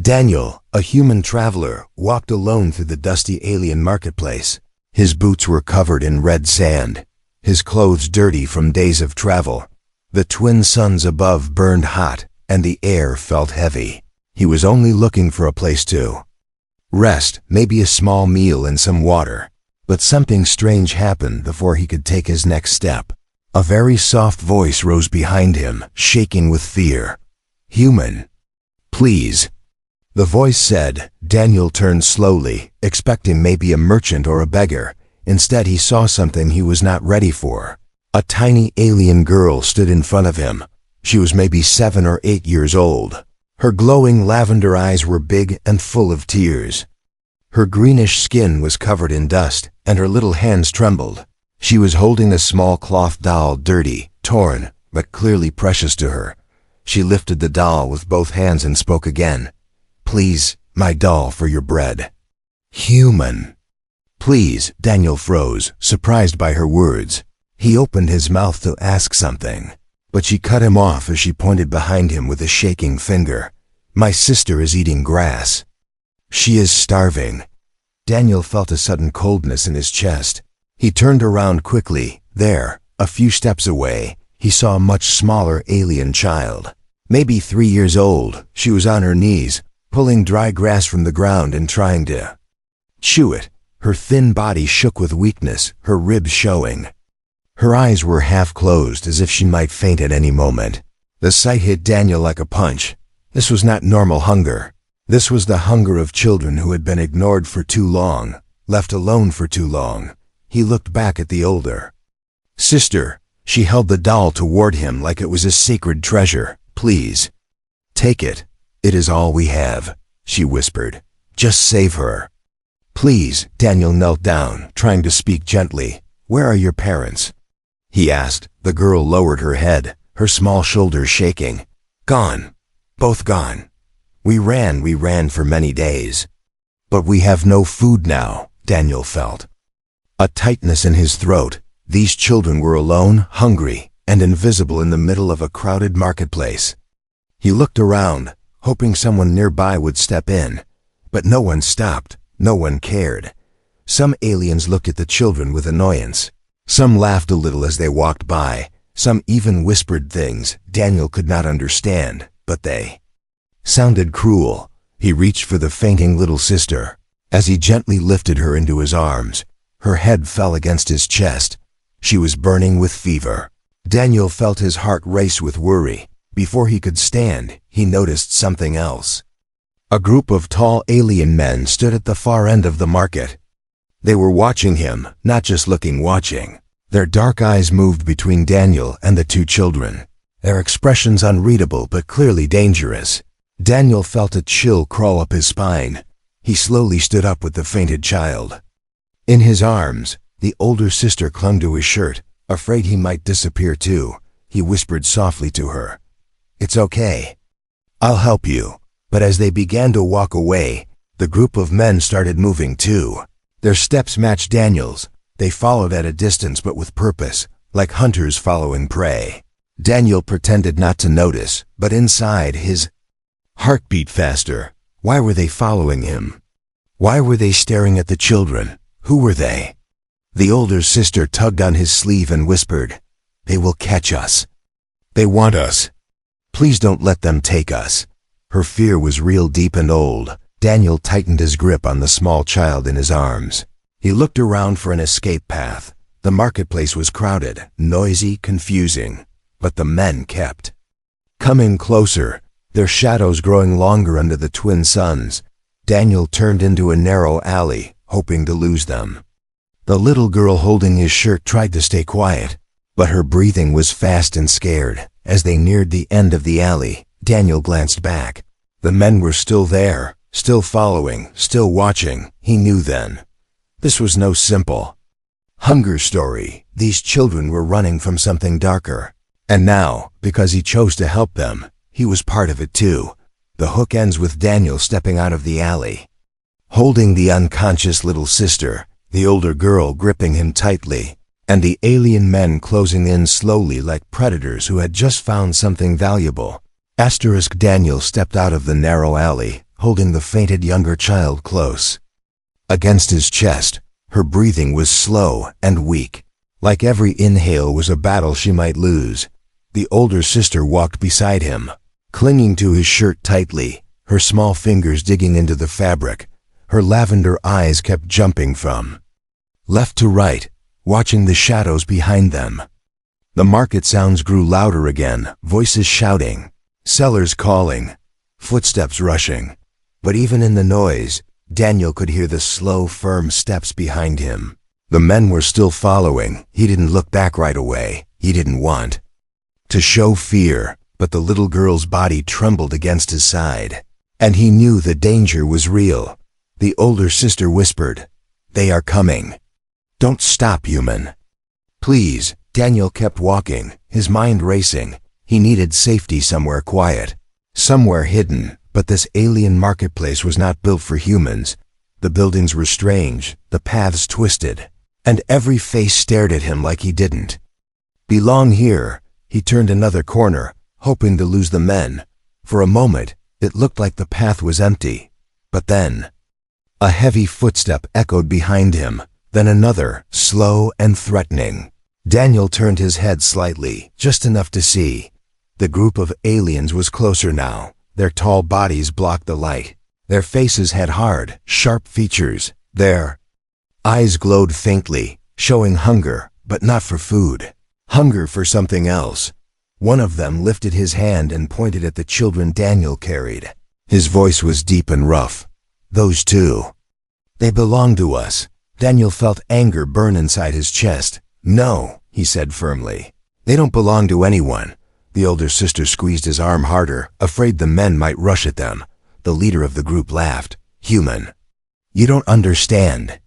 Daniel, a human traveler, walked alone through the dusty alien marketplace. His boots were covered in red sand, his clothes dirty from days of travel. The twin suns above burned hot, and the air felt heavy. He was only looking for a place to rest, maybe a small meal and some water. But something strange happened before he could take his next step. A very soft voice rose behind him, shaking with fear. "Human, please." The voice said. Daniel turned slowly, expecting maybe a merchant or a beggar. Instead, he saw something he was not ready for. A tiny alien girl stood in front of him. She was maybe 7 or 8 years old. Her glowing lavender eyes were big and full of tears. Her greenish skin was covered in dust, and her little hands trembled. She was holding a small cloth doll, dirty, torn, but clearly precious to her. She lifted the doll with both hands and spoke again. "Please, my doll, for your bread." "Human." "Please." Daniel froze, surprised by her words. He opened his mouth to ask something, but she cut him off as she pointed behind him with a shaking finger. "My sister is eating grass. She is starving." Daniel felt a sudden coldness in his chest. He turned around quickly. There, a few steps away, he saw a much smaller alien child. Maybe 3 years old. She was on her knees, pulling dry grass from the ground and trying to chew it. Her thin body shook with weakness, her ribs showing. Her eyes were half closed, as if she might faint at any moment. The sight hit Daniel like a punch. This was not normal hunger. This was the hunger of children who had been ignored for too long, left alone for too long. He looked back at the older sister. She held the doll toward him like it was a sacred treasure. "Please, take it. It is all we have," she whispered. "Just save her. Please." Daniel knelt down, trying to speak gently. "Where are your parents?" he asked. The girl lowered her head, her small shoulders shaking. "Gone. Both gone. We ran for many days. But we have no food now." Daniel felt a tightness in his throat. These children were alone, hungry, and invisible in the middle of a crowded marketplace. He looked around, hoping someone nearby would step in. But no one stopped. No one cared. Some aliens looked at the children with annoyance. Some laughed a little as they walked by. Some even whispered things Daniel could not understand, but they sounded cruel. He reached for the fainting little sister. As he gently lifted her into his arms, her head fell against his chest. She was burning with fever. Daniel felt his heart race with worry. Before he could stand, he noticed something else. A group of tall alien men stood at the far end of the market. They were watching him, not just watching. Their dark eyes moved between Daniel and the two children, their expressions unreadable but clearly dangerous. Daniel felt a chill crawl up his spine. He slowly stood up with the fainted child. In his arms, the older sister clung to his shirt, afraid he might disappear too. He whispered softly to her, "It's okay. I'll help you." But as they began to walk away, the group of men started moving too. Their steps matched Daniel's. They followed at a distance but with purpose, like hunters following prey. Daniel pretended not to notice, but inside his heart beat faster. Why were they following him? Why were they staring at the children? Who were they? The older sister tugged on his sleeve and whispered, "They will catch us. They want us. Please don't let them take us." Her fear was real, deep and old. Daniel tightened his grip on the small child in his arms. He looked around for an escape path. The marketplace was crowded, noisy, confusing, but the men kept coming closer, their shadows growing longer under the twin suns. Daniel turned into a narrow alley, hoping to lose them. The little girl holding his shirt tried to stay quiet, but her breathing was fast and scared. As they neared the end of the alley, Daniel glanced back. The men were still there, still following, still watching. He knew then. This was no simple hunger story. These children were running from something darker. And now, because he chose to help them, he was part of it too. The hook ends with Daniel stepping out of the alley, holding the unconscious little sister, the older girl gripping him tightly, and the alien men closing in slowly like predators who had just found something valuable. Daniel stepped out of the narrow alley, holding the fainted younger child close. Against his chest, her breathing was slow and weak. Like every inhale was a battle she might lose. The older sister walked beside him, clinging to his shirt tightly, her small fingers digging into the fabric. Her lavender eyes kept jumping from left to right, watching the shadows behind them. The market sounds grew louder again, voices shouting, sellers calling, footsteps rushing. But even in the noise, Daniel could hear the slow, firm steps behind him. The men were still following. He didn't look back right away. He didn't want to show fear, but the little girl's body trembled against his side. And he knew the danger was real. The older sister whispered, "They are coming. Don't stop, human. Please." Daniel kept walking, his mind racing. He needed safety somewhere quiet, somewhere hidden, but this alien marketplace was not built for humans. The buildings were strange, the paths twisted, and every face stared at him like he didn't belong here. He turned another corner, hoping to lose the men. For a moment, it looked like the path was empty. But then, a heavy footstep echoed behind him, then another, slow and threatening. Daniel turned his head slightly, just enough to see. The group of aliens was closer now. Their tall bodies blocked the light. Their faces had hard, sharp features. Their eyes glowed faintly, showing hunger, but not for food. Hunger for something else. One of them lifted his hand and pointed at the children Daniel carried. His voice was deep and rough. "Those two. They belong to us." Daniel felt anger burn inside his chest. "No," he said firmly. "They don't belong to anyone." The older sister squeezed his arm harder, afraid the men might rush at them. The leader of the group laughed. "Human, you don't understand.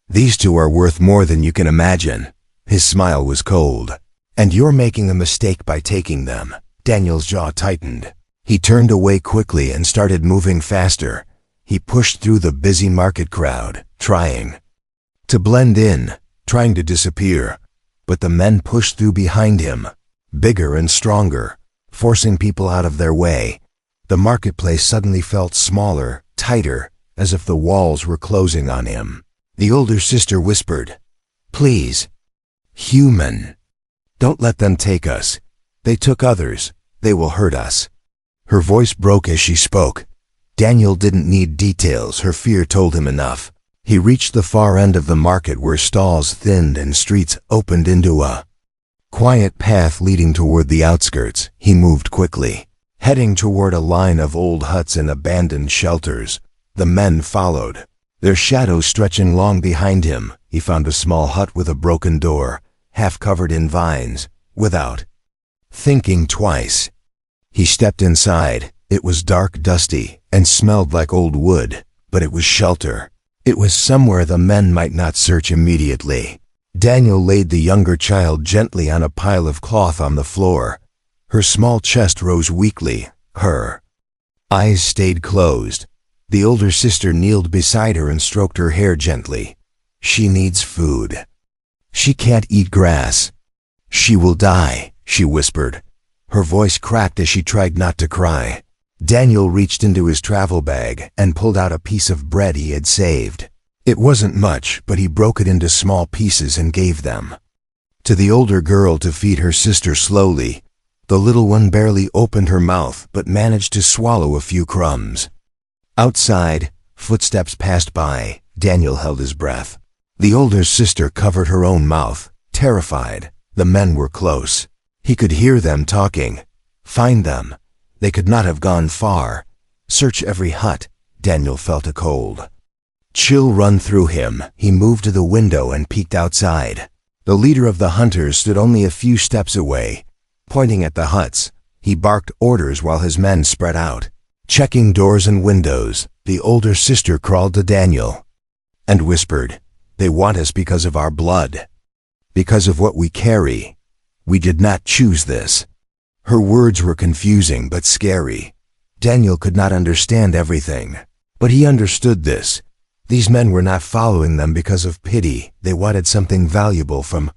These two are worth more than you can imagine." His smile was cold. "And you're making a mistake by taking them." Daniel's jaw tightened. He turned away quickly and started moving faster. He pushed through the busy market crowd, trying to blend in, trying to disappear. But the men pushed through behind him, bigger and stronger, forcing people out of their way. The marketplace suddenly felt smaller, tighter, as if the walls were closing on him. The older sister whispered, "Please, human, don't let them take us. They took others. They will hurt us." Her voice broke as she spoke. Daniel didn't need details. Her fear told him enough. He reached the far end of the market where stalls thinned and streets opened into a quiet path leading toward the outskirts. He moved quickly, heading toward a line of old huts and abandoned shelters. The men followed, their shadows stretching long behind him. He found a small hut with a broken door, half covered in vines. Without thinking twice, he stepped inside. It was dark, dusty, and smelled like old wood, but it was shelter. It was somewhere the men might not search immediately. Daniel laid the younger child gently on a pile of cloth on the floor. Her small chest rose weakly. Her eyes stayed closed. The older sister kneeled beside her and stroked her hair gently. "She needs food. She can't eat grass. She will die," she whispered. Her voice cracked as she tried not to cry. Daniel reached into his travel bag and pulled out a piece of bread he had saved. It wasn't much, but he broke it into small pieces and gave them to the older girl to feed her sister slowly. The little one barely opened her mouth but managed to swallow a few crumbs. Outside, footsteps passed by. Daniel held his breath. The older sister covered her own mouth, terrified. The men were close. He could hear them talking. Find them. They could not have gone far. Search every hut. Daniel felt a cold chill run through him. He moved to the window and peeked outside. The leader of the hunters stood only a few steps away, pointing at the huts. He barked orders while his men spread out, checking doors and windows. The older sister crawled to Daniel and whispered, "They want us because of our blood, because of what we carry. We did not choose this." Her words were confusing but scary. Daniel could not understand everything, but he understood this. These men were not following them because of pity. They wanted something valuable from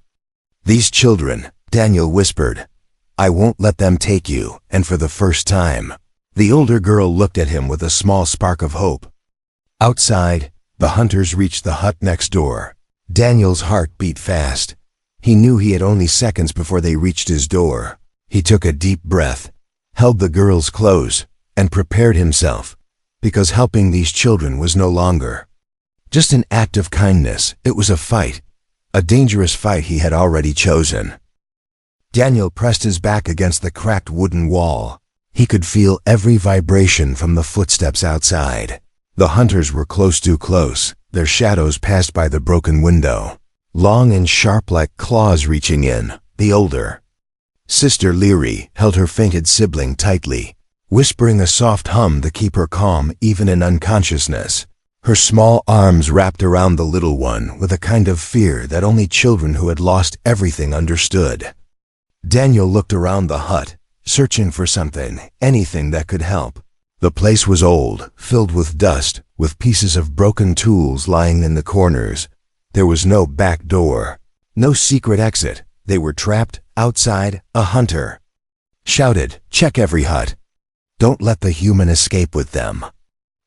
these children. Daniel whispered, "I won't let them take you." And for the first time, The older girl looked at him with a small spark of hope. Outside, the hunters reached the hut next door. Daniel's heart beat fast. He knew he had only seconds before they reached his door. He took a deep breath, held the girls close, and prepared himself, because helping these children was no longer just an act of kindness. It was a fight, a dangerous fight he had already chosen. Daniel pressed his back against the cracked wooden wall. He could feel every vibration from the footsteps outside. The hunters were close, too close. Their shadows passed by the broken window, long and sharp like claws reaching in. The older Sister Leary held her fainted sibling tightly, whispering a soft hum to keep her calm even in unconsciousness. Her small arms wrapped around the little one with a kind of fear that only children who had lost everything understood. Daniel looked around the hut, searching for something, anything that could help. The place was old, filled with dust, with pieces of broken tools lying in the corners. There was no back door, no secret exit. They were trapped outside. A hunter shouted, "Check every hut. Don't let the human escape with them."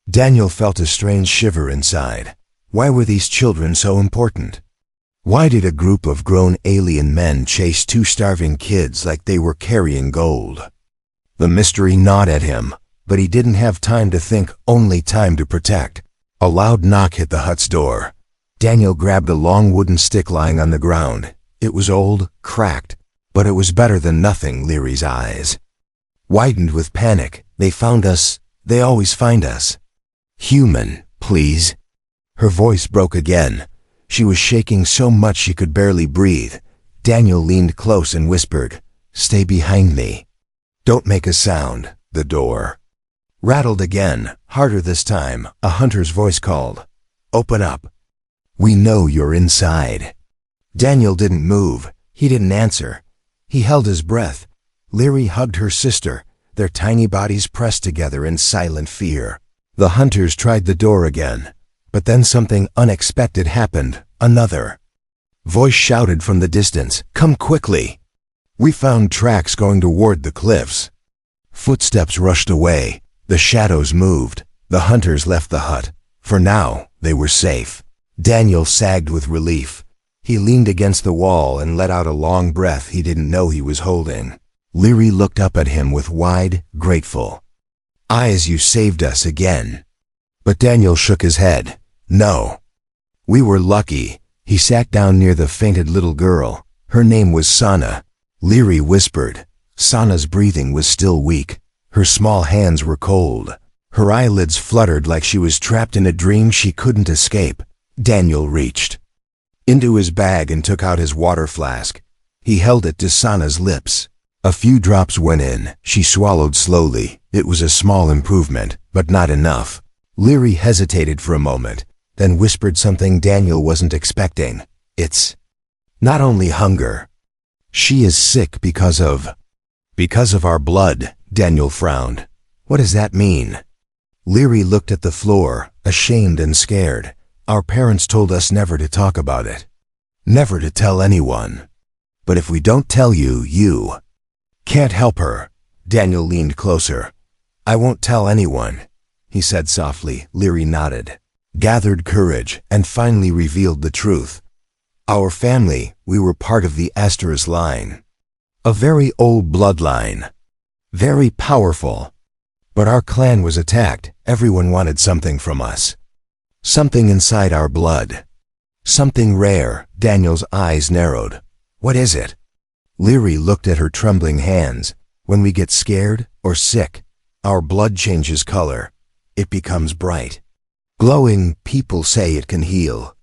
Daniel felt a strange shiver inside. Why were these children so important? Why did a group of grown alien men chase two starving kids like they were carrying gold? The mystery gnawed at him, but he didn't have time to think, only time to protect. A loud knock hit the hut's door. Daniel grabbed a long wooden stick lying on the ground. It was old, cracked, but it was better than nothing. Leary's eyes widened with panic. "They found us. They always find us. Human, please." Her voice broke again. She was shaking so much she could barely breathe. Daniel leaned close and whispered, "Stay behind me. Don't make a sound." The door rattled again, harder this time. A hunter's voice called, "Open up. We know you're inside." Daniel didn't move. He didn't answer. He held his breath. Leary hugged her sister, their tiny bodies pressed together in silent fear. The hunters tried the door again, but then something unexpected happened. Another voice shouted from the distance, "Come quickly. We found tracks going toward the cliffs." Footsteps rushed away. The shadows moved. The hunters left the hut. For now, they were safe. Daniel sagged with relief. He leaned against the wall and let out a long breath he didn't know he was holding. Leary looked up at him with wide, grateful eyes. "You saved us again." But Daniel shook his head. "No. We were lucky." He sat down near the fainted little girl. Her name was Sana. Leary whispered. Sana's breathing was still weak. Her small hands were cold. Her eyelids fluttered like she was trapped in a dream she couldn't escape. Daniel reached into his bag and took out his water flask. He held it to Sana's lips. A few drops went in. She swallowed slowly. It was a small improvement, but not enough. Leary hesitated for a moment, then whispered something Daniel wasn't expecting. "It's not only hunger. She is sick because of our blood." Daniel frowned. "What does that mean?" Leary looked at the floor, ashamed and scared. "Our parents told us never to talk about it. Never to tell anyone. But if we don't tell you, you can't help her." Daniel leaned closer. "I won't tell anyone," he said softly. Leary nodded, gathered courage, and finally revealed the truth. "Our family, we were part of the Asteris line. A very old bloodline. Very powerful. But our clan was attacked. Everyone wanted something from us. Something inside our blood. Something rare." Daniel's eyes narrowed. "What is it?" Leary looked at her trembling hands. "When we get scared or sick, our blood changes color. It becomes bright, glowing. People say it can heal.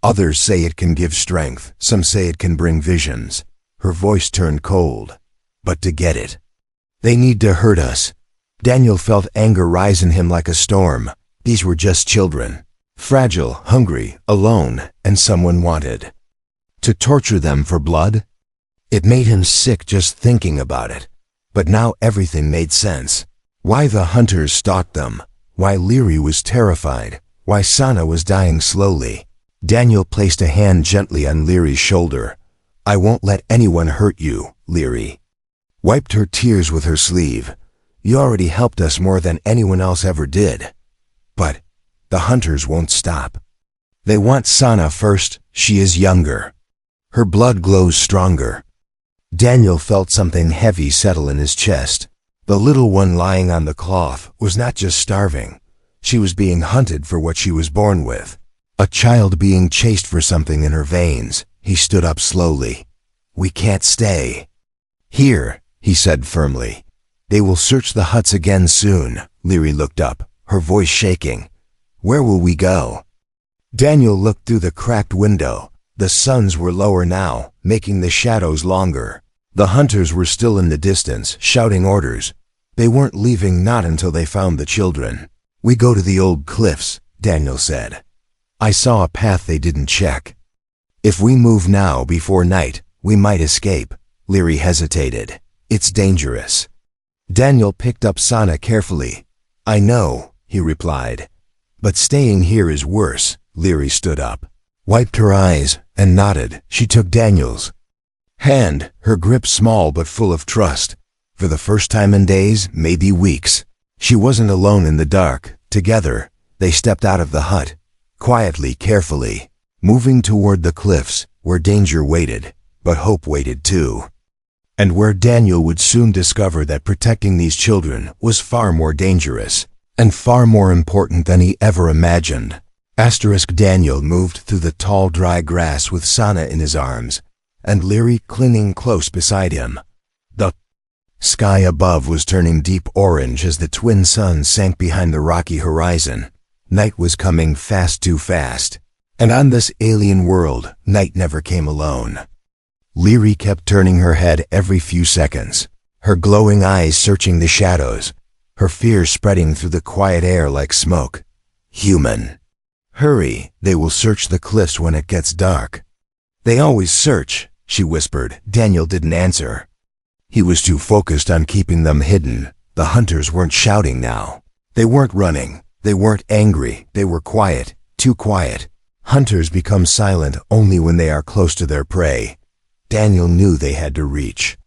Others say it can give strength. Some say it can bring visions." Her voice turned cold. "But to get it, they need to hurt us." Daniel felt anger rise in him like a storm. These were just children. Fragile, hungry, alone, and someone wanted to torture them for blood. It made him sick just thinking about it. But now everything made sense. Why the hunters stalked them. Why Leary was terrified. Why Sana was dying slowly. Daniel placed a hand gently on Leary's shoulder. "I won't let anyone hurt you," Leary wiped her tears with her sleeve. You already helped us more than anyone else ever did. But the hunters won't stop. They want Sana first. She is younger. Her blood glows stronger. Daniel felt something heavy settle in his chest. The little one lying on the cloth was not just starving. She was being hunted for what she was born with. A child being chased for something in her veins. He stood up slowly. We can't stay here, he said firmly. They will search the huts again soon. Leary looked up, her voice shaking. Where will we go? Daniel looked through the cracked window. The suns were lower now, making the shadows longer. The hunters were still in the distance, shouting orders. They weren't leaving, not until they found the children. We go to the old cliffs, Daniel said. I saw a path they didn't check. If we move now before night, we might escape. Leary hesitated. It's dangerous. Daniel picked up Sana carefully. I know, he replied. But staying here is worse. Leary stood up, wiped her eyes, and nodded. She took Daniel's hand, her grip small but full of trust. For the first time in days, maybe weeks, she wasn't alone in the dark. Together, they stepped out of the hut, quietly, carefully, moving toward the cliffs, where danger waited, but hope waited too. And where Daniel would soon discover that protecting these children was far more dangerous, and far more important than he ever imagined. Daniel moved through the tall dry grass with Sana in his arms, and Leary clinging close beside him. The sky above was turning deep orange as the twin suns sank behind the rocky horizon. Night was coming fast, too fast. And on this alien world, night never came alone. Leary kept turning her head every few seconds, her glowing eyes searching the shadows, her fear spreading through the quiet air like smoke. Human. Hurry, they will search the cliffs when it gets dark. They always search, she whispered. Daniel didn't answer. He was too focused on keeping them hidden. The hunters weren't shouting now. They weren't running. They weren't angry. They were quiet, too quiet. Hunters become silent only when they are close to their prey. Daniel knew they had to reach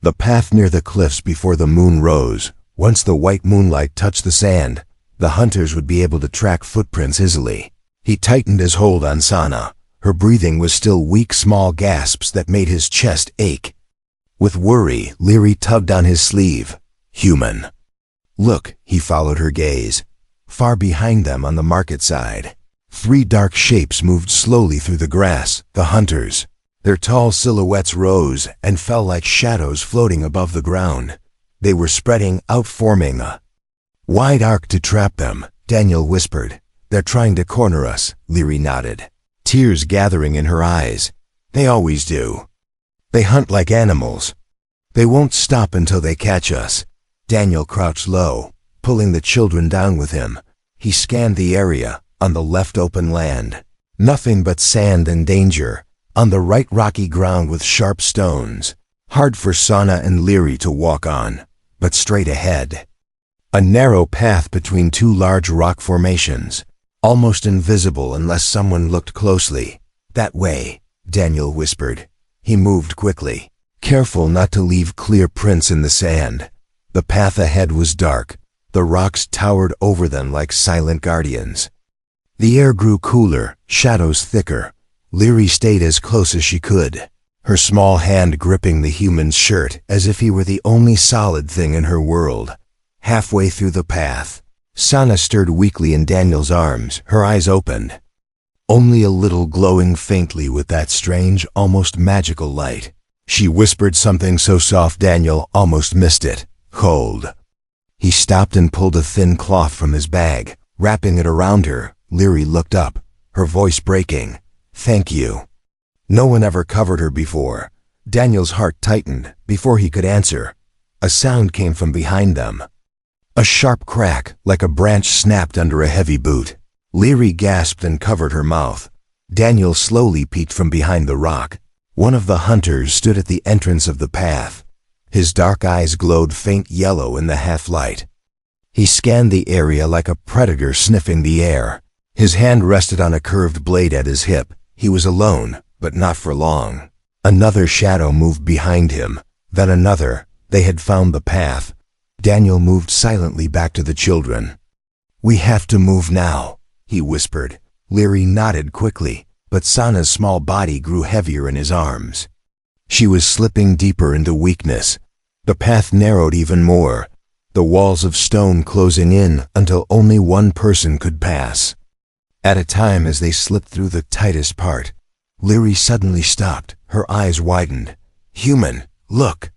the path near the cliffs before the moon rose. Once the white moonlight touched the sand, the hunters would be able to track footprints easily. He tightened his hold on Sana. Her breathing was still weak, small gasps that made his chest ache. With worry, Leary tugged on his sleeve. Human. Look, he followed her gaze. Far behind them on the market side, 3 dark shapes moved slowly through the grass. The hunters. Their tall silhouettes rose and fell like shadows floating above the ground. They were spreading out, forming a wide arc to trap them. Daniel whispered. They're trying to corner us. Leary nodded, tears gathering in her eyes. They always do. They hunt like animals. They won't stop until they catch us. Daniel crouched low, pulling the children down with him. He scanned the area. On the left, open land. Nothing but sand and danger. On the right, rocky ground with sharp stones. Hard for Sana and Leary to walk on, but straight ahead. A narrow path between 2 large rock formations, almost invisible unless someone looked closely. That way, Daniel whispered. He moved quickly, careful not to leave clear prints in the sand. The path ahead was dark. The rocks towered over them like silent guardians. The air grew cooler, shadows thicker. Leary stayed as close as she could, her small hand gripping the human's shirt as if he were the only solid thing in her world. Halfway through the path, Sana stirred weakly in Daniel's arms, her eyes opened. Only a little, glowing faintly with that strange, almost magical light. She whispered something so soft Daniel almost missed it. Cold. He stopped and pulled a thin cloth from his bag, wrapping it around her. Leary looked up, her voice breaking. Thank you. No one ever covered her before. Daniel's heart tightened. Before he could answer, a sound came from behind them. A sharp crack, like a branch snapped under a heavy boot. Leary gasped and covered her mouth. Daniel slowly peeked from behind the rock. One of the hunters stood at the entrance of the path. His dark eyes glowed faint yellow in the half-light. He scanned the area like a predator sniffing the air. His hand rested on a curved blade at his hip. He was alone, but not for long. Another shadow moved behind him, then another. They had found the path. Daniel moved silently back to the children. "We have to move now," he whispered. Leary nodded quickly, but Sana's small body grew heavier in his arms. She was slipping deeper into weakness. The path narrowed even more, the walls of stone closing in until only one person could pass. At a time as they slipped through the tightest part, Leary suddenly stopped, her eyes widened. "Human, look!"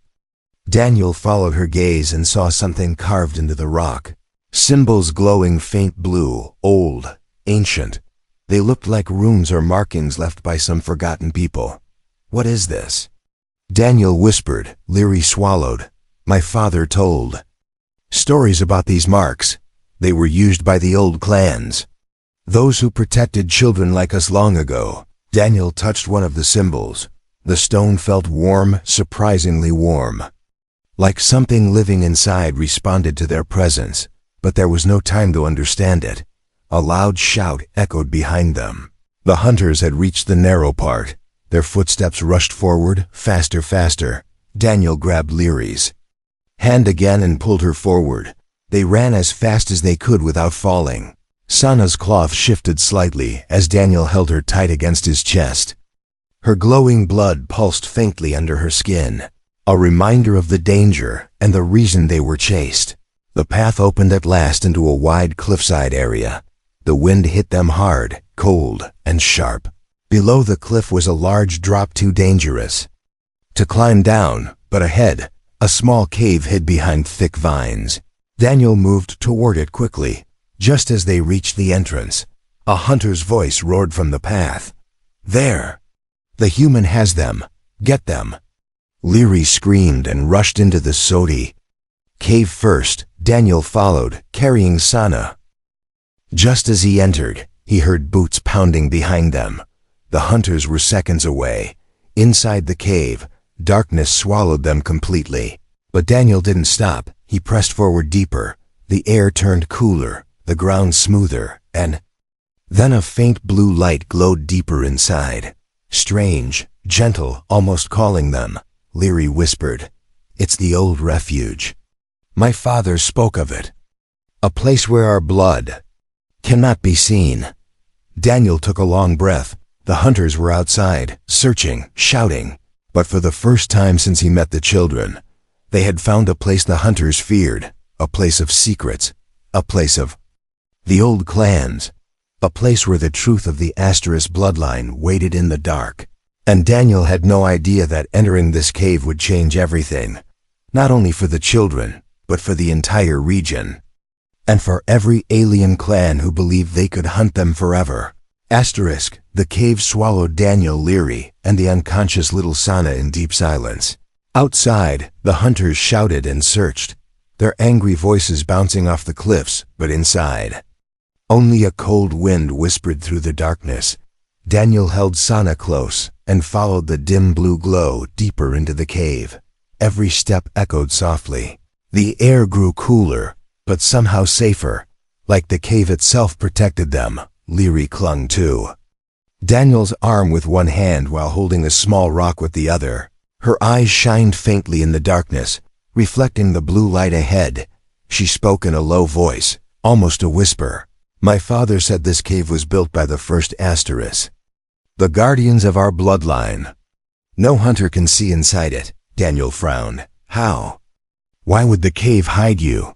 Daniel followed her gaze and saw something carved into the rock. Symbols glowing faint blue, old, ancient. They looked like runes or markings left by some forgotten people. "What is this?" Daniel whispered. Leary swallowed. "My father told stories about these marks. They were used by the old clans, those who protected children like us long ago." Daniel touched one of the symbols. The stone felt warm, surprisingly warm. Like something living inside responded to their presence, but there was no time to understand it. A loud shout echoed behind them. The hunters had reached the narrow part. Their footsteps rushed forward, faster, faster. Daniel grabbed Leary's hand again and pulled her forward. They ran as fast as they could without falling. Sana's cloth shifted slightly as Daniel held her tight against his chest. Her glowing blood pulsed faintly under her skin, a reminder of the danger and the reason they were chased. The path opened at last into a wide cliffside area. The wind hit them hard, cold, and sharp. Below the cliff was a large drop too dangerous to climb down, but ahead, a small cave hid behind thick vines. Daniel moved toward it quickly. Just as they reached the entrance, a hunter's voice roared from the path. "There! The human has them! Get them!" Leary screamed and rushed into the soddy cave first. Daniel followed, carrying Sana. Just as he entered, he heard boots pounding behind them. The hunters were seconds away. Inside the cave, darkness swallowed them completely. But Daniel didn't stop. He pressed forward deeper. The air turned cooler, the ground smoother, and then a faint blue light glowed deeper inside. Strange, gentle, almost calling them. Leary whispered, "It's the old refuge. My father spoke of it. A place where our blood cannot be seen." Daniel took a long breath. The hunters were outside, searching, shouting. But for the first time since he met the children, they had found a place the hunters feared, a place of secrets, a place of the old clans, a place where the truth of the Asterisk bloodline waited in the dark. And Daniel had no idea that entering this cave would change everything, not only for the children, but for the entire region, and for every alien clan who believed they could hunt them forever. Asterisk, the cave swallowed Daniel, Leary, and the unconscious little Sana in deep silence. Outside, the hunters shouted and searched, their angry voices bouncing off the cliffs, but inside, only a cold wind whispered through the darkness. Daniel held Sana close and followed the dim blue glow deeper into the cave. Every step echoed softly. The air grew cooler, but somehow safer, like the cave itself protected them. Leary clung to Daniel's arm with one hand while holding a small rock with the other. Her eyes shined faintly in the darkness, reflecting the blue light ahead. She spoke in a low voice, almost a whisper. "My father said this cave was built by the first Asterisk, the guardians of our bloodline. No hunter can see inside it." Daniel frowned. "How? Why would the cave hide you?"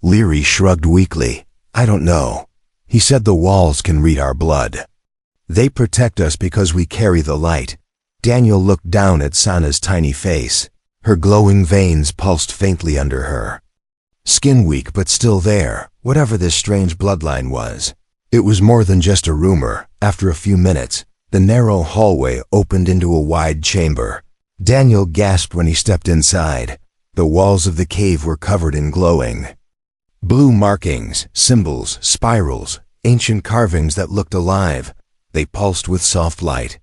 Leary shrugged weakly. "I don't know. He said the walls can read our blood. They protect us because we carry the light." Daniel looked down at Sana's tiny face. Her glowing veins pulsed faintly under her skin, weak but still there, whatever this strange bloodline was. It was more than just a rumor. After a few minutes, the narrow hallway opened into a wide chamber. Daniel gasped when he stepped inside. The walls of the cave were covered in glowing blue markings, symbols, spirals, ancient carvings that looked alive. They pulsed with soft light.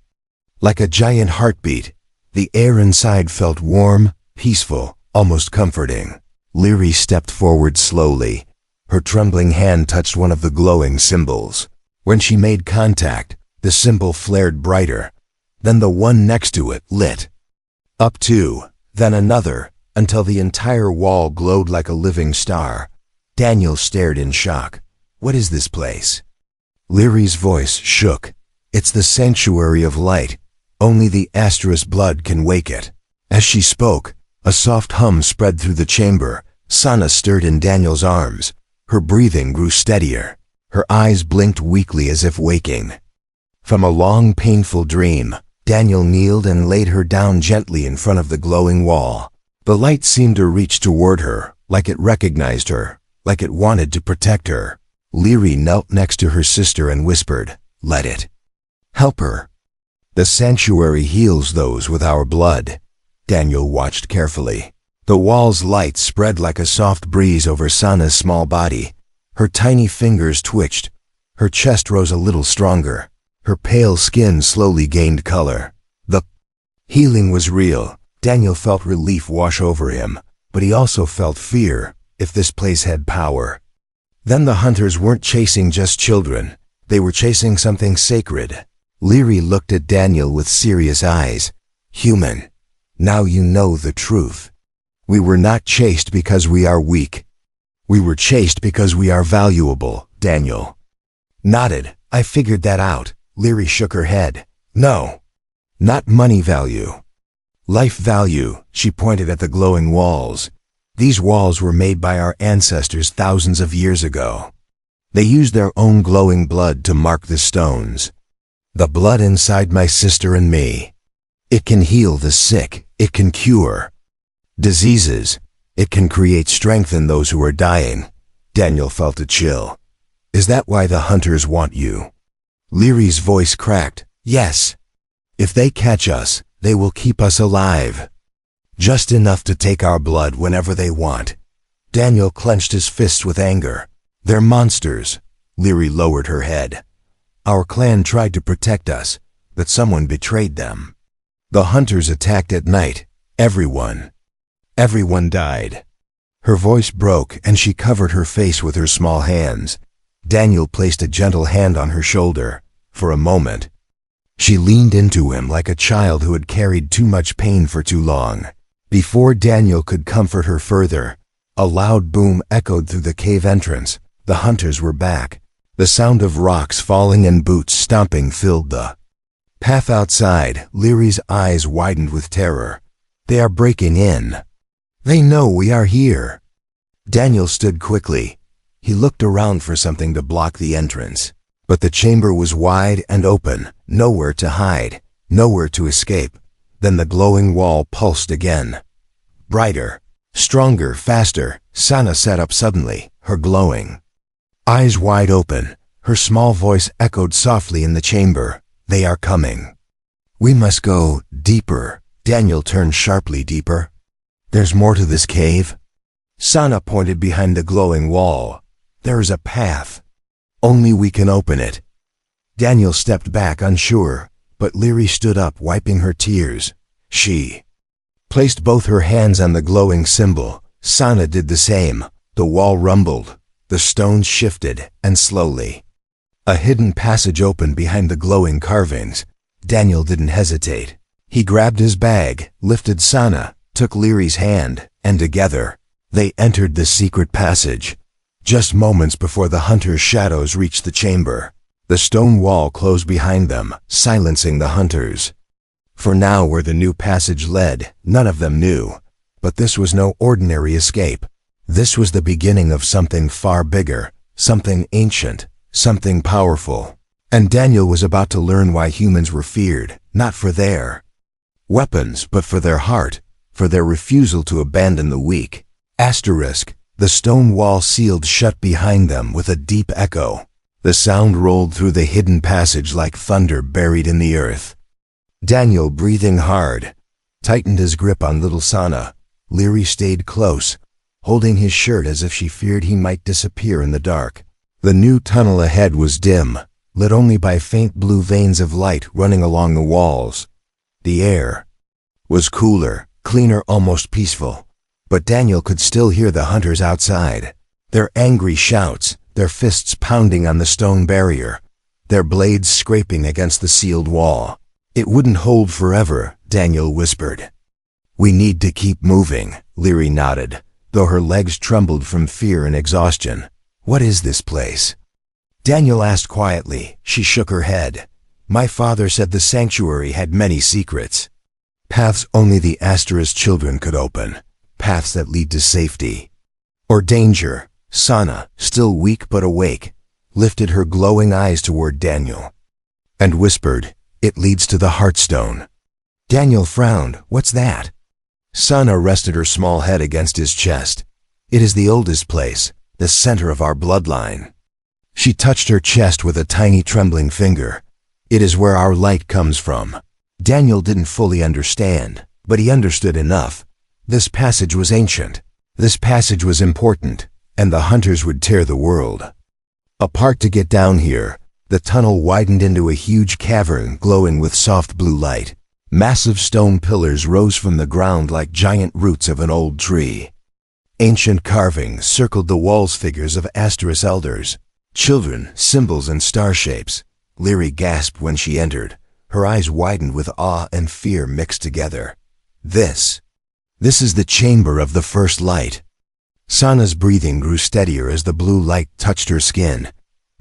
Like a giant heartbeat, the air inside felt warm, peaceful, almost comforting. Leary stepped forward slowly. Her trembling hand touched one of the glowing symbols. When she made contact, the symbol flared brighter. Then the one next to it lit up too. Then another, until the entire wall glowed like a living star. Daniel stared in shock. "What is this place?" Leary's voice shook. "It's the sanctuary of light. Only the Aster's blood can wake it." As she spoke, a soft hum spread through the chamber. Sana stirred in Daniel's arms. Her breathing grew steadier. Her eyes blinked weakly as if waking. From a long, painful dream, Daniel kneeled and laid her down gently in front of the glowing wall. The light seemed to reach toward her, like it recognized her, like it wanted to protect her. Leary knelt next to her sister and whispered, "Let it. Help her. The sanctuary heals those with our blood." Daniel watched carefully. The wall's light spread like a soft breeze over Sana's small body. Her tiny fingers twitched. Her chest rose a little stronger. Her pale skin slowly gained color. The healing was real. Daniel felt relief wash over him, but he also felt fear, if this place had power. Then the hunters weren't chasing just children. They were chasing something sacred. Leary looked at Daniel with serious eyes. "Human, now you know the truth. We were not chased because we are weak. We were chased because we are valuable." Daniel nodded. "I figured that out." Leary shook her head. "No, not money value. Life value." She pointed at the glowing walls. "These walls were made by our ancestors thousands of years ago. They used their own glowing blood to mark the stones. The blood inside my sister and me. It can heal the sick. It can cure diseases. It can create strength in those who are dying." Daniel felt a chill. "Is that why the hunters want you?" Leary's voice cracked. "Yes. If they catch us, they will keep us alive. Just enough to take our blood whenever they want." Daniel clenched his fists with anger. "They're monsters." Leary lowered her head. "Our clan tried to protect us, but someone betrayed them. The hunters attacked at night. Everyone died." Her voice broke and she covered her face with her small hands. Daniel placed a gentle hand on her shoulder. For a moment, she leaned into him like a child who had carried too much pain for too long. Before Daniel could comfort her further, a loud boom echoed through the cave entrance. The hunters were back. The sound of rocks falling and boots stomping filled the path outside. Leary's eyes widened with terror. "They are breaking in. They know we are here." Daniel stood quickly. He looked around for something to block the entrance. But the chamber was wide and open, nowhere to hide, nowhere to escape. Then the glowing wall pulsed again. Brighter, stronger, faster. Sana sat up suddenly, her glowing eyes wide open. Her small voice echoed softly in the chamber. "They are coming. We must go deeper." Daniel turned sharply. "Deeper? There's more to this cave?" Sana pointed behind the glowing wall. "There is a path. Only we can open it." Daniel stepped back, unsure, but Leary stood up, wiping her tears. She placed both her hands on the glowing symbol. Sana did the same. The wall rumbled. The stones shifted, and slowly, a hidden passage opened behind the glowing carvings. Daniel didn't hesitate. He grabbed his bag, lifted Sana, took Leary's hand, and together, they entered the secret passage. Just moments before the hunters' shadows reached the chamber, the stone wall closed behind them, silencing the hunters. For now, where the new passage led, none of them knew. But this was no ordinary escape. This was the beginning of something far bigger, something ancient, something powerful. And Daniel was about to learn why humans were feared, not for their weapons, but for their heart, for their refusal to abandon the weak. Asterisk. The stone wall sealed shut behind them with a deep echo. The sound rolled through the hidden passage like thunder buried in the earth. Daniel, breathing hard, tightened his grip on little Sana. Leary stayed close, holding his shirt as if she feared he might disappear in the dark. The new tunnel ahead was dim, lit only by faint blue veins of light running along the walls. The air was cooler, cleaner, almost peaceful. But Daniel could still hear the hunters outside, their angry shouts, their fists pounding on the stone barrier, their blades scraping against the sealed wall. "It wouldn't hold forever," Daniel whispered. We need to keep moving, Leary nodded, though her legs trembled from fear and exhaustion. What is this place? Daniel asked quietly. She shook her head. My father said the sanctuary had many secrets. Paths only the Asterisk children could open. Paths that lead to safety. Or danger. Sana, still weak but awake, lifted her glowing eyes toward Daniel and whispered, It leads to the Heartstone. Daniel frowned. What's that? Sana rested her small head against his chest. It is the oldest place, the center of our bloodline. She touched her chest with a tiny trembling finger. It is where our light comes from. Daniel didn't fully understand, but he understood enough. This passage was ancient. This passage was important, and the hunters would tear the world apart to get down here. The tunnel widened into a huge cavern glowing with soft blue light. Massive stone pillars rose from the ground like giant roots of an old tree. Ancient carvings circled the walls, figures of Asterisk elders, children, symbols, and star shapes. Leary gasped when she entered. Her eyes widened with awe and fear mixed together. This is the chamber of the first light. Sana's breathing grew steadier as the blue light touched her skin.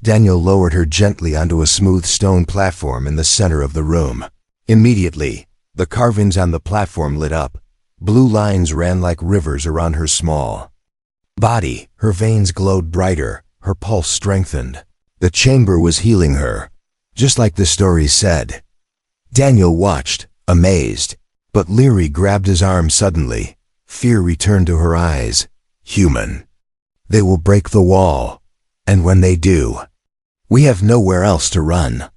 Daniel lowered her gently onto a smooth stone platform in the center of the room. Immediately, the carvings on the platform lit up. Blue lines ran like rivers around her small body. Her veins glowed brighter, her pulse strengthened. The chamber was healing her, just like the story said. Daniel watched, amazed, but Leary grabbed his arm suddenly. Fear returned to her eyes. Human. They will break the wall, and when they do, we have nowhere else to run.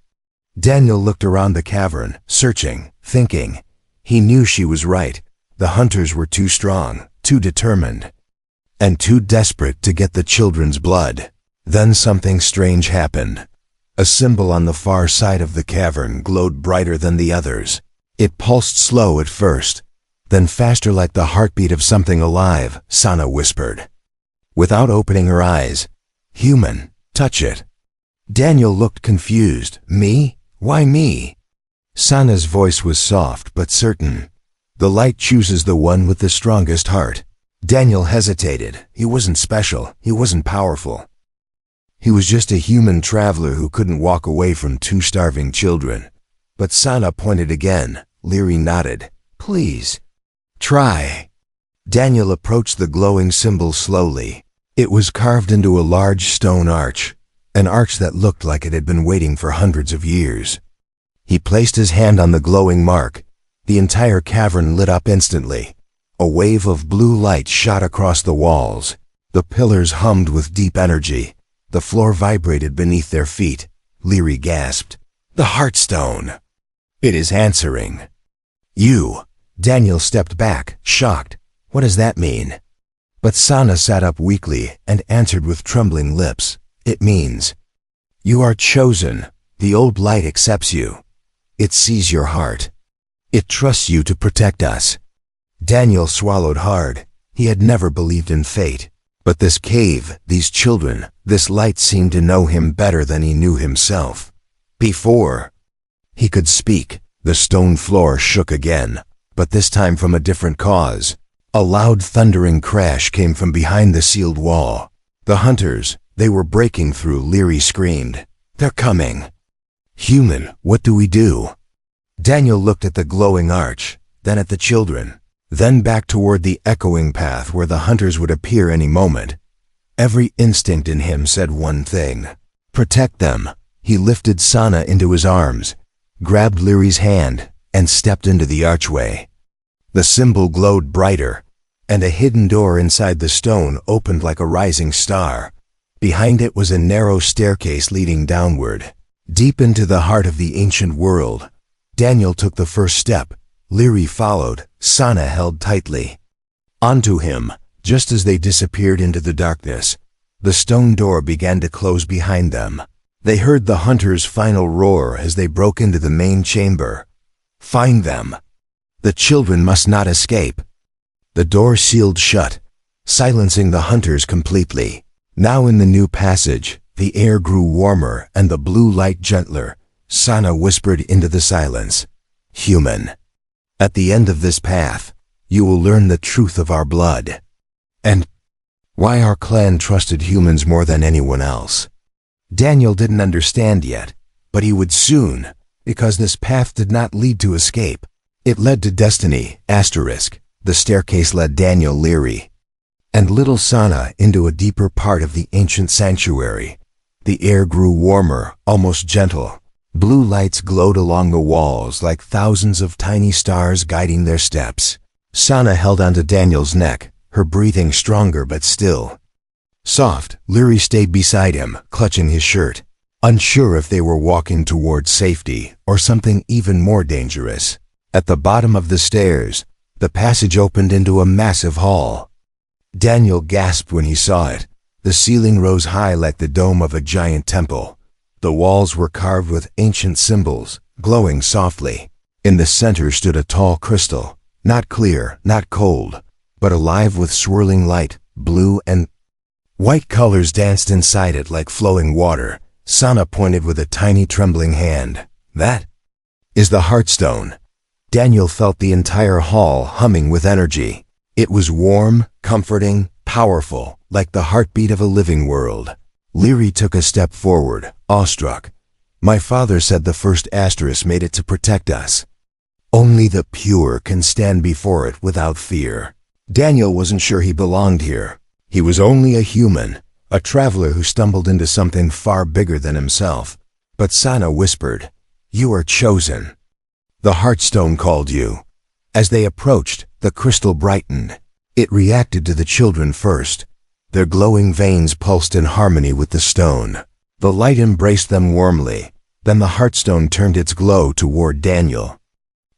Daniel looked around the cavern, searching, thinking. He knew she was right. The hunters were too strong, too determined, and too desperate to get the children's blood. Then something strange happened. A symbol on the far side of the cavern glowed brighter than the others. It pulsed slow at first, then faster like the heartbeat of something alive, Sana whispered. Without opening her eyes, Human, touch it. Daniel looked confused. Me? Why me? Sana's voice was soft but certain. The light chooses the one with the strongest heart. Daniel hesitated. He wasn't special. He wasn't powerful. He was just a human traveler who couldn't walk away from two starving children. But Sana pointed again. Leary nodded. Please. Try. Daniel approached the glowing symbol slowly. It was carved into a large stone arch, an arch that looked like it had been waiting for hundreds of years. He placed his hand on the glowing mark. The entire cavern lit up instantly. A wave of blue light shot across the walls. The pillars hummed with deep energy. The floor vibrated beneath their feet. Leary gasped. The Heartstone. It is answering. You. Daniel stepped back, shocked. What does that mean? But Sana sat up weakly and answered with trembling lips. It means, you are chosen. The old light accepts you. It sees your heart. It trusts you to protect us. Daniel swallowed hard. He had never believed in fate. But this cave, these children, this light seemed to know him better than he knew himself. Before he could speak, the stone floor shook again, but this time from a different cause. A loud thundering crash came from behind the sealed wall. The hunters, they were breaking through. Leary screamed. They're coming. Human, what do we do? Daniel looked at the glowing arch, then at the children, then back toward the echoing path where the hunters would appear any moment. Every instinct in him said one thing. Protect them. He lifted Sana into his arms, grabbed Leary's hand, and stepped into the archway. The symbol glowed brighter, and a hidden door inside the stone opened like a rising star. Behind it was a narrow staircase leading downward, deep into the heart of the ancient world. Daniel took the first step. Leary followed. Sana held tightly onto him. Just as they disappeared into the darkness, the stone door began to close behind them. They heard the hunters' final roar as they broke into the main chamber. Find them. The children must not escape. The door sealed shut, silencing the hunters completely. Now in the new passage, the air grew warmer and the blue light gentler. Sana whispered into the silence. Human. At the end of this path, You will learn the truth of our blood. And why our clan trusted humans more than anyone else. Daniel didn't understand yet, but he would soon, because this path did not lead to escape. It led to destiny, asterisk. The staircase led Daniel Leary and little Sana into a deeper part of the ancient sanctuary. The air grew warmer, almost gentle. Blue lights glowed along the walls like thousands of tiny stars guiding their steps. Sana held onto Daniel's neck, her breathing stronger but still. Soft, Leary stayed beside him, clutching his shirt, unsure if they were walking towards safety or something even more dangerous. At the bottom of the stairs, the passage opened into a massive hall. Daniel gasped when he saw it. The ceiling rose high like the dome of a giant temple. The walls were carved with ancient symbols, glowing softly. In the center stood a tall crystal, not clear, not cold, but alive with swirling light. Blue and white colors danced inside it like flowing water. Sana pointed with a tiny trembling hand. That is the Heartstone. Daniel felt the entire hall humming with energy. It was warm, comforting, powerful, like the heartbeat of a living world. Leary took a step forward, awestruck. My father said the first asterisk made it to protect us. Only the pure can stand before it without fear. Daniel wasn't sure he belonged here. He was only a human, a traveler who stumbled into something far bigger than himself. But Sana whispered, "You are chosen. The Heartstone called you." As they approached, the crystal brightened. It reacted to the children first. Their glowing veins pulsed in harmony with the stone. The light embraced them warmly. Then the Heartstone turned its glow toward Daniel.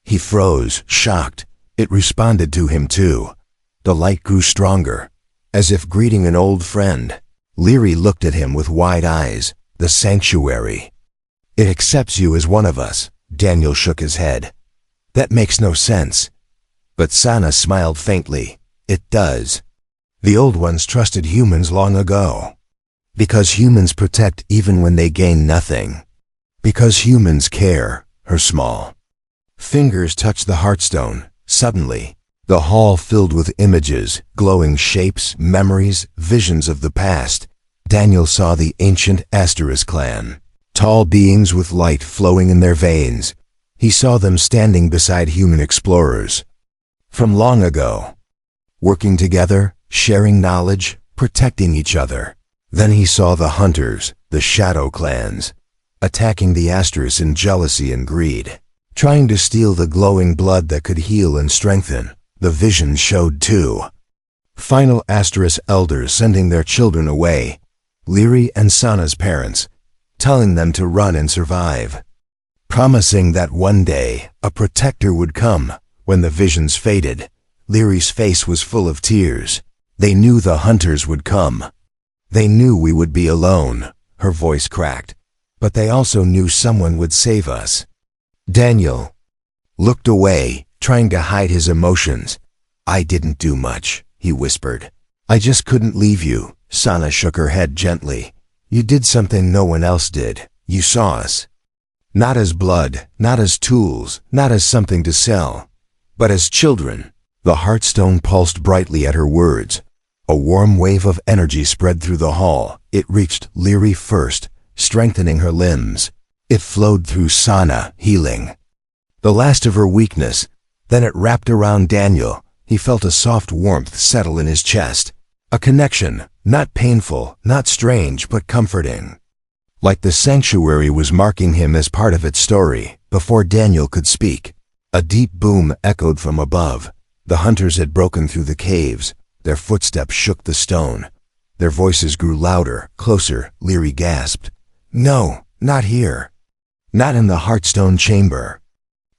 He froze, shocked. It responded to him too. The light grew stronger, as if greeting an old friend. Leary looked at him with wide eyes. The sanctuary. It accepts you as one of us. Daniel shook his head. That makes no sense. But Sana smiled faintly. It does. The old ones trusted humans long ago. Because humans protect even when they gain nothing. Because humans care. Her small fingers touched the Heartstone. Suddenly, the hall filled with images, glowing shapes, memories, visions of the past. Daniel saw the ancient Asterisk clan. Tall beings with light flowing in their veins. He saw them standing beside human explorers from long ago, working together, sharing knowledge, protecting each other. Then he saw the hunters, the shadow clans, attacking the Asterisks in jealousy and greed, trying to steal the glowing blood that could heal and strengthen. The vision showed too. Final Asterisk elders sending their children away, Leary and Sana's parents, telling them to run and survive, promising that one day a protector would come. When the visions faded, Leary's face was full of tears. They knew the hunters would come. They knew we would be alone. Her voice cracked. But they also knew someone would save us. Daniel looked away, trying to hide his emotions. I didn't do much, he whispered. I just couldn't leave you. Sana shook her head gently. You did something no one else did. You saw us. Not as blood, not as tools, not as something to sell, but as children. The Heartstone pulsed brightly at her words. A warm wave of energy spread through the hall. It reached Leary first, strengthening her limbs. It flowed through Sana, healing the last of her weakness. Then it wrapped around Daniel. He felt a soft warmth settle in his chest. A connection, not painful, not strange, but comforting. Like the sanctuary was marking him as part of its story. Before Daniel could speak, a deep boom echoed from above. The hunters had broken through the caves. Their footsteps shook the stone. Their voices grew louder, closer. Leary gasped. No, not here. Not in the Heartstone chamber.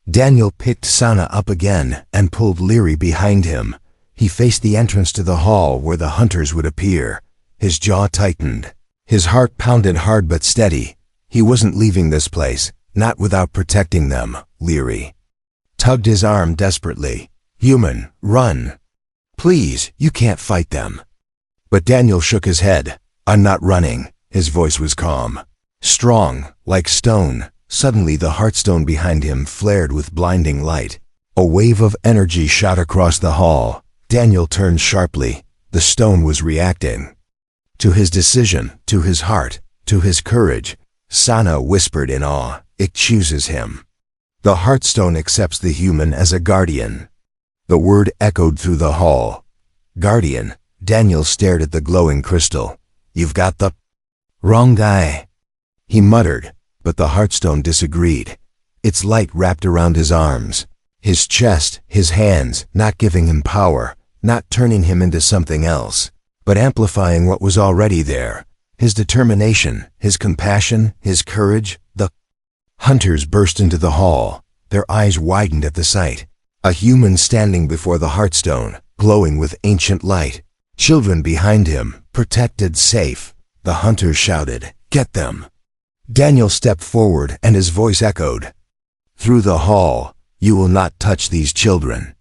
Daniel picked Sana up again and pulled Leary behind him. He faced the entrance to the hall where the hunters would appear. His jaw tightened. His heart pounded hard but steady. He wasn't leaving this place, not without protecting them. Leary tugged his arm desperately. Human, run. Please, you can't fight them. But Daniel shook his head. I'm not running. His voice was calm, strong, like stone. Suddenly the Heartstone behind him flared with blinding light. A wave of energy shot across the hall. Daniel turned sharply. The stone was reacting. To his decision, to his heart, to his courage, Sana whispered in awe, "It chooses him." The Heartstone accepts the human as a guardian. The word echoed through the hall. Guardian. Daniel stared at the glowing crystal. "You've got the wrong guy," he muttered, but the Heartstone disagreed. Its light wrapped around his arms, his chest, his hands, not giving him power, not turning him into something else, but amplifying what was already there. His determination, his compassion, his courage. The hunters burst into the hall. Their eyes widened at the sight. A human standing before the Heartstone, glowing with ancient light. Children behind him, protected, safe. The hunters shouted, "Get them!" Daniel stepped forward and his voice echoed through the hall, "You will not touch these children."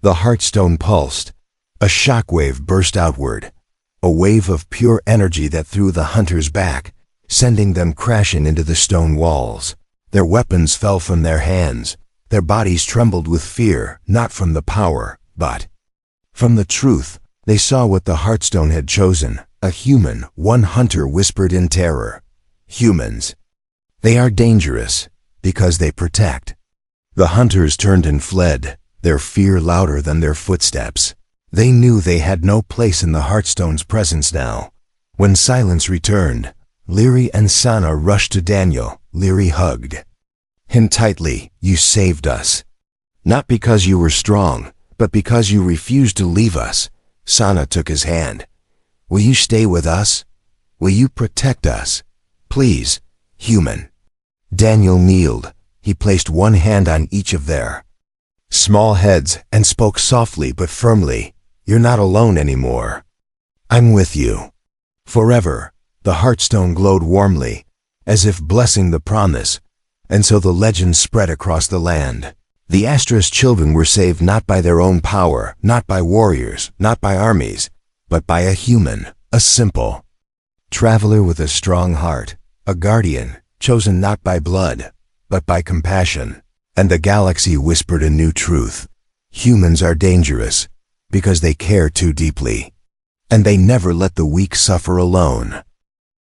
The Heartstone pulsed. A shockwave burst outward, a wave of pure energy that threw the hunters back, sending them crashing into the stone walls. Their weapons fell from their hands. Their bodies trembled with fear, not from the power, but from the truth. They saw what the Heartstone had chosen, a human. One hunter whispered in terror, "Humans. They are dangerous because they protect." The hunters turned and fled, their fear louder than their footsteps. They knew they had no place in the Heartstone's presence now. When silence returned, Leary and Sana rushed to Daniel. Leary hugged him tightly. "You saved us. Not because you were strong, but because you refused to leave us." Sana took his hand. "Will you stay with us? Will you protect us? Please, human." Daniel kneeled. He placed one hand on each of their small heads and spoke softly but firmly, "You're not alone anymore. I'm with you. Forever." The Heartstone glowed warmly, as if blessing the promise, and so the legend spread across the land. The Astra's children were saved not by their own power, not by warriors, not by armies, but by a human, a simple traveler with a strong heart, a guardian, chosen not by blood, but by compassion. And the galaxy whispered a new truth. Humans are dangerous because they care too deeply, and they never let the weak suffer alone.